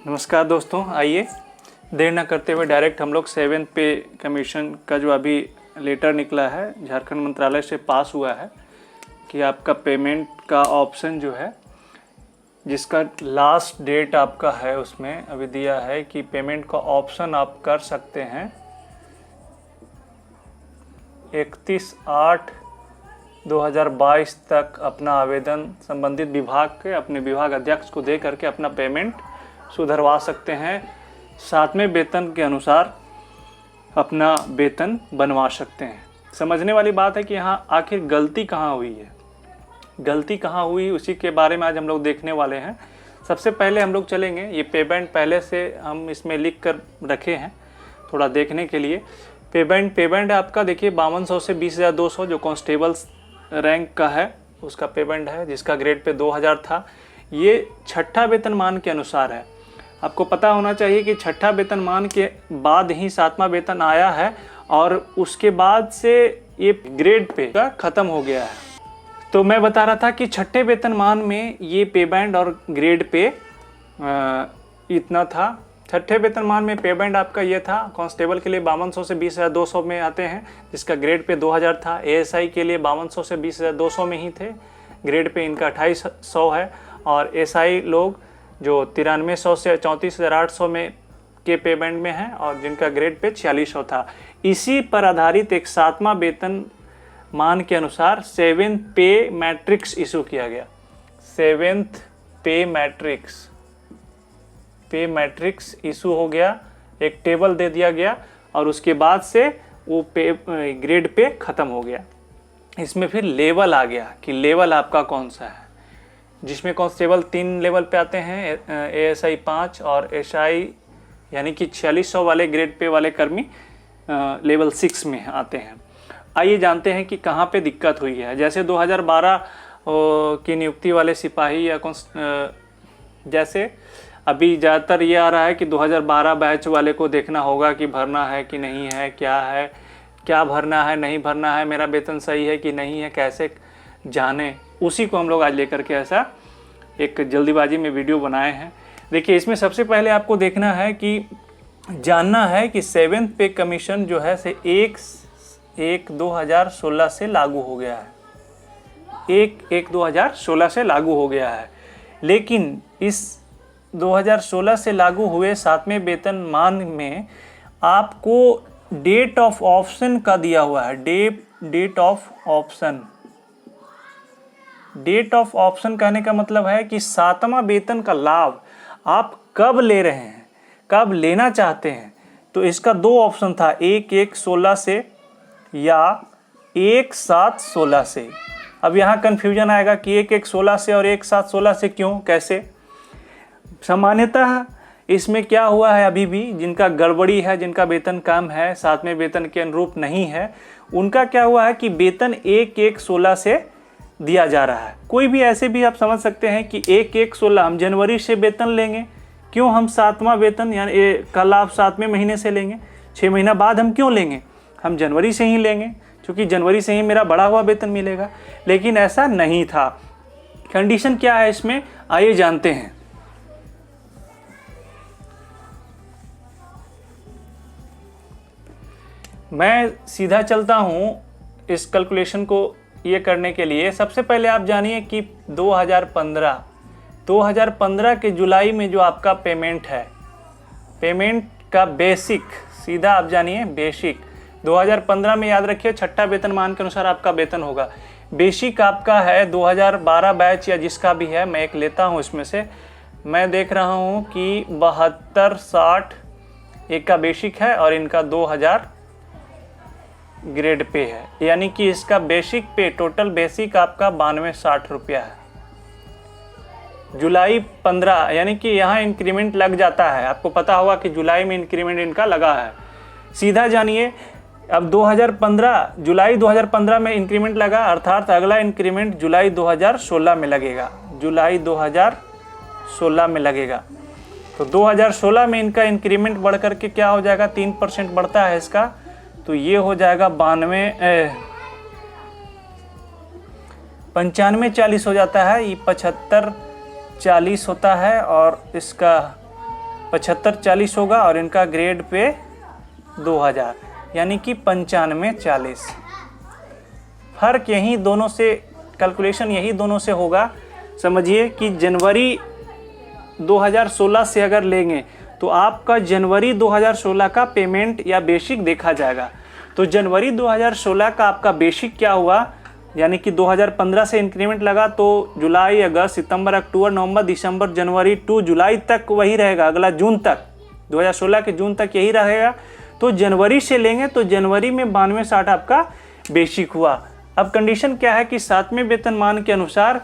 नमस्कार दोस्तों, आइए देर न करते हुए डायरेक्ट हम लोग 7th पे कमीशन का जो अभी लेटर निकला है झारखंड मंत्रालय से पास हुआ है कि आपका पेमेंट का ऑप्शन जो है जिसका लास्ट डेट आपका है उसमें अभी दिया है कि पेमेंट का ऑप्शन आप कर सकते हैं 31/8/2022 तक अपना आवेदन संबंधित विभाग के अपने विभाग अध्यक्ष को दे करके अपना पेमेंट सुधरवा सकते हैं। 7वें वेतन के अनुसार अपना वेतन बनवा सकते हैं। समझने वाली बात है कि यहाँ आखिर गलती कहाँ हुई है, गलती कहाँ हुई उसी के बारे में आज हम लोग देखने वाले हैं। सबसे पहले हम लोग चलेंगे, ये पेमेंट पहले से हम इसमें लिख कर रखे हैं थोड़ा देखने के लिए। पेमेंट आपका देखिए 5200 से 20,200 जो कांस्टेबल रैंक का है उसका पेमेंट है, जिसका ग्रेड पे 2000 था। ये छठा वेतनमान के अनुसार है। आपको पता होना चाहिए कि छठा वेतनमान के बाद ही 7वां वेतन आया है और उसके बाद से ये ग्रेड पे का ख़त्म हो गया है। तो मैं बता रहा था कि छठे वेतनमान में ये पेमेंट और ग्रेड पे इतना था। छठे वेतनमान में पेमेंट आपका ये था, कांस्टेबल के लिए 5200 से 20,200 में आते हैं जिसका ग्रेड पे 2000 था। एएसआई के लिए 5200 से 20,200 में ही थे, ग्रेड पे इनका 2800 है। और एसआई लोग जो 9300 से 34,800 में के पेमेंट में हैं और जिनका ग्रेड पे 4600 था। इसी पर आधारित एक 7वां वेतन मान के अनुसार 7th पे मैट्रिक्स इशू किया गया। 7th पे मैट्रिक्स इशू हो गया, एक टेबल दे दिया गया और उसके बाद से वो ग्रेड पे ख़त्म हो गया। इसमें फिर लेवल आ गया कि लेवल आपका कौन सा है, जिसमें कांस्टेबल 3 लेवल पे आते हैं, एएसआई 5 और एसआई यानी कि 4600 वाले ग्रेड पे वाले कर्मी लेवल 6 में आते हैं। आइए जानते हैं कि कहाँ पे दिक्कत हुई है। जैसे 2012 की नियुक्ति वाले सिपाही या जैसे अभी ज़्यादातर ये आ रहा है कि 2012 बैच वाले को देखना होगा कि भरना है कि नहीं है, क्या भरना है नहीं भरना है, मेरा वेतन सही है कि नहीं है, कैसे जाने, उसी को हम लोग आज लेकर के ऐसा एक जल्दीबाजी में वीडियो बनाए हैं। देखिए इसमें सबसे पहले आपको देखना है कि जानना है कि 7th पे कमीशन जो है से 1/1/2016 से लागू हो गया है। 1/1/2016 से लागू हो गया है, लेकिन इस 2016 से लागू हुए 7वें वेतनमान में आपको डेट ऑफ ऑप्शन का दिया हुआ है। डेट ऑफ ऑप्शन कहने का मतलब है कि 7वां वेतन का लाभ आप कब ले रहे हैं, कब लेना चाहते हैं। तो इसका 2 ऑप्शन था, 1/1/16 से या 1/7/16 से। अब यहाँ कन्फ्यूजन आएगा कि 1/1/16 से और 1/7/16 से क्यों, कैसे। सामान्यतः इसमें क्या हुआ है, अभी भी जिनका गड़बड़ी है, जिनका वेतन कम है, 7वें वेतन के अनुरूप नहीं है, उनका क्या हुआ है कि वेतन 1/1/16 से दिया जा रहा है। कोई भी ऐसे भी आप समझ सकते हैं कि 1/1/16 हम जनवरी से वेतन लेंगे, क्यों हम 7वां वेतन यानी का लाभ 7वें महीने से लेंगे, 6 महीना बाद हम क्यों लेंगे, हम जनवरी से ही लेंगे क्योंकि जनवरी से ही मेरा बढ़ा हुआ वेतन मिलेगा। लेकिन ऐसा नहीं था। कंडीशन क्या है इसमें, आइए जानते हैं। मैं सीधा चलता हूँ इस कैलकुलेशन को ये करने के लिए। सबसे पहले आप जानिए कि 2015 के जुलाई में जो आपका पेमेंट है, पेमेंट का बेसिक, सीधा आप जानिए बेसिक 2015 में, याद रखिए छठा वेतनमान के अनुसार आपका वेतन होगा। बेसिक आपका है 2012 बैच या जिसका भी है, मैं एक लेता हूँ इसमें से, मैं देख रहा हूँ कि 7260 एक का बेसिक है और इनका 2000 ग्रेड पे है, यानी कि इसका बेसिक पे, टोटल बेसिक आपका 9260 रुपया है। जुलाई 15 यानी कि यहाँ इंक्रीमेंट लग जाता है, आपको पता होगा कि जुलाई में इंक्रीमेंट इनका लगा है। सीधा जानिए, अब 2015 जुलाई 2015 में इंक्रीमेंट लगा, अर्थात अगला इंक्रीमेंट जुलाई 2016 में लगेगा, जुलाई 2016 में लगेगा। तो 2016 में इनका इंक्रीमेंट बढ़ करके क्या हो जाएगा, 3% बढ़ता है इसका, तो ये हो जाएगा 95-40 हो जाता है, ये 75-40 होता है और इसका 75-40 होगा और इनका ग्रेड पे 2000, यानी कि 95-40। फर्क यही दोनों से, कैलकुलेशन यही दोनों से होगा। समझिए कि जनवरी 2016 से अगर लेंगे तो आपका जनवरी 2016 का पेमेंट या बेसिक देखा जाएगा। तो जनवरी 2016 का आपका बेसिक क्या हुआ, यानी कि 2015 से इंक्रीमेंट लगा तो जुलाई, अगस्त, सितंबर, अक्टूबर, नवंबर, दिसंबर, जनवरी टू जुलाई तक वही रहेगा, अगला जून तक, 2016 के जून तक यही रहेगा। तो जनवरी से लेंगे तो जनवरी में 92-60 आपका बेसिक हुआ। अब कंडीशन क्या है कि 7वें वेतनमान के अनुसार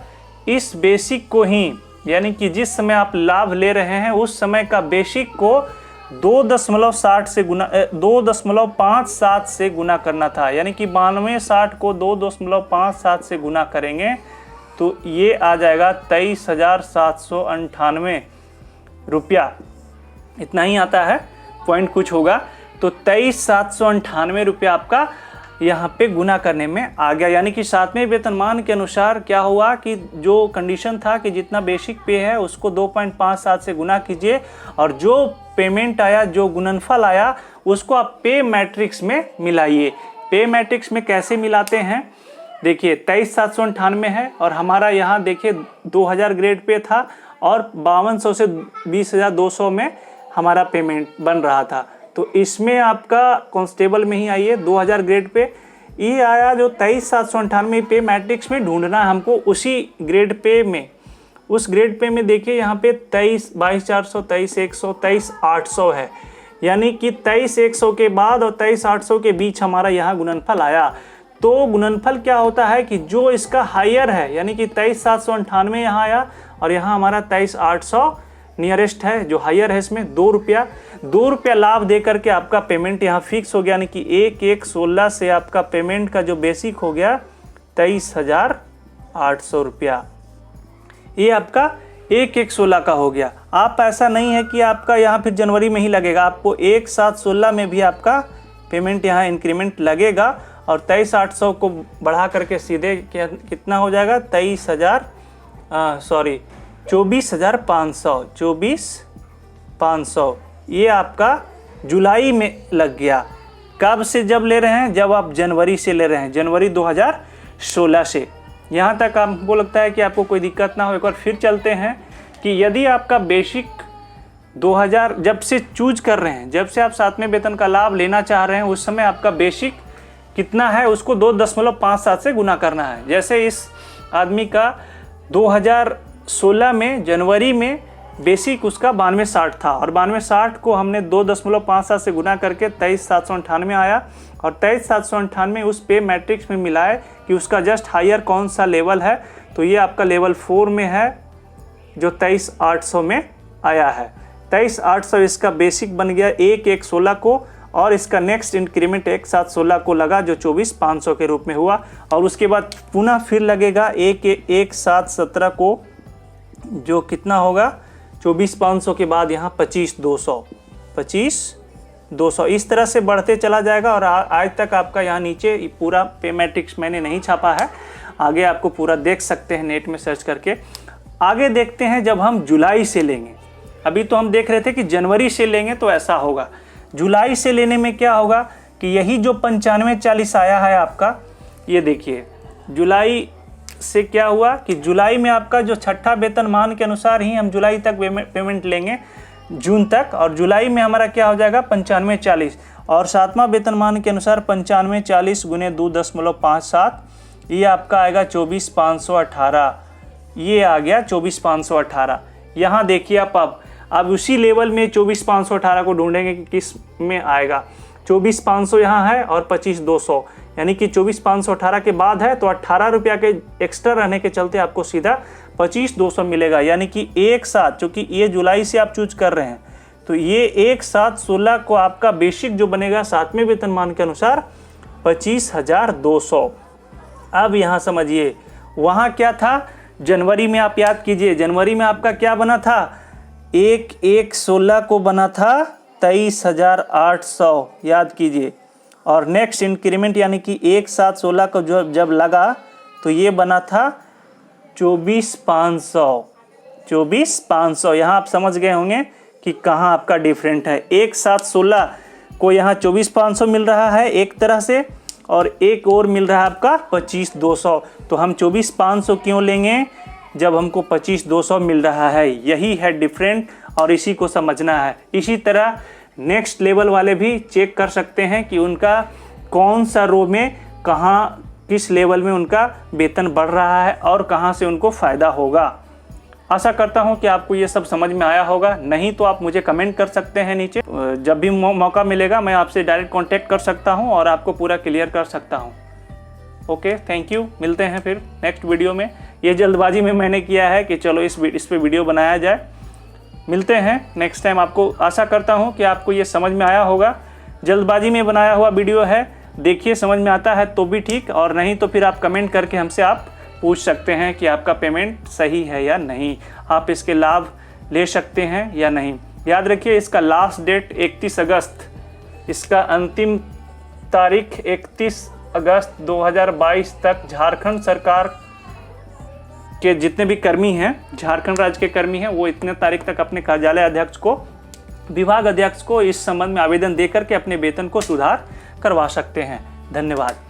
इस बेसिक को ही, यानी कि जिस समय आप लाभ ले रहे हैं उस समय का बेसिक को 2.60 से गुना 2.57 से गुना करना था, यानी कि 92-60 को 2.57 से गुना करेंगे तो ये आ जाएगा 23,798 रुपया। इतना ही आता है, पॉइंट कुछ होगा। तो 23,798 रुपया आपका यहाँ पे गुना करने में आ गया। यानी कि 7वें वेतनमान के अनुसार क्या हुआ कि जो कंडीशन था कि जितना बेसिक पे है उसको 2.57 से गुना कीजिए और जो पेमेंट आया, जो गुणनफल आया, उसको आप पे मैट्रिक्स में मिलाइए। पे मैट्रिक्स में कैसे मिलाते हैं, देखिए 23,798 है और हमारा यहाँ देखिए 2000 ग्रेड पे था और 5200 से 20,200 में हमारा पेमेंट बन रहा था। तो इसमें आपका कांस्टेबल में ही आइए 2000 ग्रेड पे ये आया, जो 23,798 पे मैट्रिक्स में ढूंढना है हमको उसी ग्रेड पे में। उस ग्रेड पे में देखिए यहाँ पे 22,400, 23,100, 23,800 है, यानी कि 23,100 के बाद और 23,800 के बीच हमारा यहाँ गुणनफल आया। तो गुणनफल क्या होता है कि जो इसका हायर है, यानी कि 23,798 यहाँ आया और यहाँ हमारा 23,800 नियरेस्ट है, जो हायर है इसमें 2 रुपया लाभ दे करके आपका पेमेंट यहाँ फिक्स हो गया, यानी कि 1/1/16 से आपका पेमेंट का जो बेसिक हो गया 23,800 रुपया। ये आपका 1/1/16 का हो गया। आप ऐसा नहीं है कि आपका यहाँ फिर जनवरी में ही लगेगा, आपको 1/7/16 में भी आपका पेमेंट यहाँ इंक्रीमेंट लगेगा और 23,800 को बढ़ा करके सीधे कितना हो जाएगा 24,500 ये आपका जुलाई में लग गया। कब से जब ले रहे हैं, जब आप जनवरी से ले रहे हैं, जनवरी 2016 से। यहाँ तक आपको लगता है कि आपको कोई दिक्कत ना हो। एक बार फिर चलते हैं कि यदि आपका बेसिक 2000 जब से चूज कर रहे हैं, जब से आप 7वें वेतन का लाभ लेना चाह रहे हैं, उस समय आपका बेसिक कितना है उसको 2.57 से गुना करना है। जैसे इस आदमी का 2016 में जनवरी में बेसिक उसका 92-60 था और 92-60 को हमने 2.57 से गुना करके 23,798 आया और 23,798 उस पे मैट्रिक्स में मिलाए कि उसका जस्ट हायर कौन सा लेवल है। तो ये आपका लेवल 4 में है जो 23,800 में आया है। 23,800 इसका बेसिक बन गया 1/1/16 को और इसका नेक्स्ट इंक्रीमेंट 1/7/16 को लगा जो 24,500 के रूप में हुआ और उसके बाद पुनः फिर लगेगा 1/1/7/17 को जो कितना होगा 24,500 के बाद यहाँ 25,200 इस तरह से बढ़ते चला जाएगा। और आज तक आपका यहाँ नीचे पूरा पे मैट्रिक्स मैंने नहीं छापा है, आगे आपको पूरा देख सकते हैं नेट में सर्च करके। आगे देखते हैं जब हम जुलाई से लेंगे। अभी तो हम देख रहे थे कि जनवरी से लेंगे तो ऐसा होगा, जुलाई से लेने में क्या होगा कि यही जो 95-40 आया है आपका, ये देखिए जुलाई से क्या हुआ कि जुलाई में आपका जो छठा वेतनमान के अनुसार ही हम जुलाई तक पेमेंट लेंगे जून तक, और जुलाई में हमारा क्या हो जाएगा 95-40 और 7वां वेतनमान के अनुसार 95-40 गुने 2.57 ये आपका आएगा 24,518। ये आ गया 24,518। यहाँ देखिए आप अब उसी लेवल में 24,518 को ढूंढेंगे कि किस में आएगा। 24,500 यहाँ है और 25,200, यानी कि 24,518 के बाद है तो 18 रुपया के एक्स्ट्रा रहने के चलते आपको सीधा 25,200 मिलेगा। यानी कि एक साथ, चूँकि ये जुलाई से आप चूज कर रहे हैं तो ये 1/7/16 को आपका बेसिक जो बनेगा 7वें वेतनमान के अनुसार 25,200। अब यहाँ समझिए वहाँ क्या था, जनवरी में आप याद कीजिए, जनवरी में आपका क्या बना था 1/1/16 को बना था 23,800, याद कीजिए। और नेक्स्ट इंक्रीमेंट यानी कि 1/7/16 को जब लगा तो ये बना था 24,500। यहाँ आप समझ गए होंगे कि कहाँ आपका डिफरेंट है। 1/7/16 को यहाँ 24,500 मिल रहा है एक तरह से, और एक और मिल रहा है आपका 25,200। तो हम 24,500 क्यों लेंगे जब हमको 25,200 मिल रहा है? यही है डिफरेंट और इसी को समझना है। इसी तरह नेक्स्ट लेवल वाले भी चेक कर सकते हैं कि उनका कौन सा रो में कहाँ किस लेवल में उनका वेतन बढ़ रहा है और कहाँ से उनको फ़ायदा होगा। आशा करता हूँ कि आपको ये सब समझ में आया होगा। नहीं तो आप मुझे कमेंट कर सकते हैं नीचे। जब भी मौका मिलेगा मैं आपसे डायरेक्ट कांटेक्ट कर सकता हूँ और आपको पूरा क्लियर कर सकता हूँ। Okay, thank you. मिलते हैं फिर नेक्स्ट वीडियो में। ये जल्दबाजी में मैंने किया है कि चलो इस पे वीडियो बनाया जाए। मिलते हैं नेक्स्ट टाइम। आपको आशा करता हूँ कि आपको ये समझ में आया होगा। जल्दबाजी में बनाया हुआ वीडियो है, देखिए समझ में आता है तो भी ठीक, और नहीं तो फिर आप कमेंट करके हमसे आप पूछ सकते हैं कि आपका पेमेंट सही है या नहीं, आप इसके लाभ ले सकते हैं या नहीं। याद रखिए इसका लास्ट डेट 31 अगस्त, इसका अंतिम तारीख 31 अगस्त 2022 तक झारखंड सरकार के जितने भी कर्मी हैं, झारखंड राज्य के कर्मी हैं, वो इतने तारीख तक अपने कार्यालय अध्यक्ष को, विभाग अध्यक्ष को इस संबंध में आवेदन देकर के अपने वेतन को सुधार करवा सकते हैं। धन्यवाद।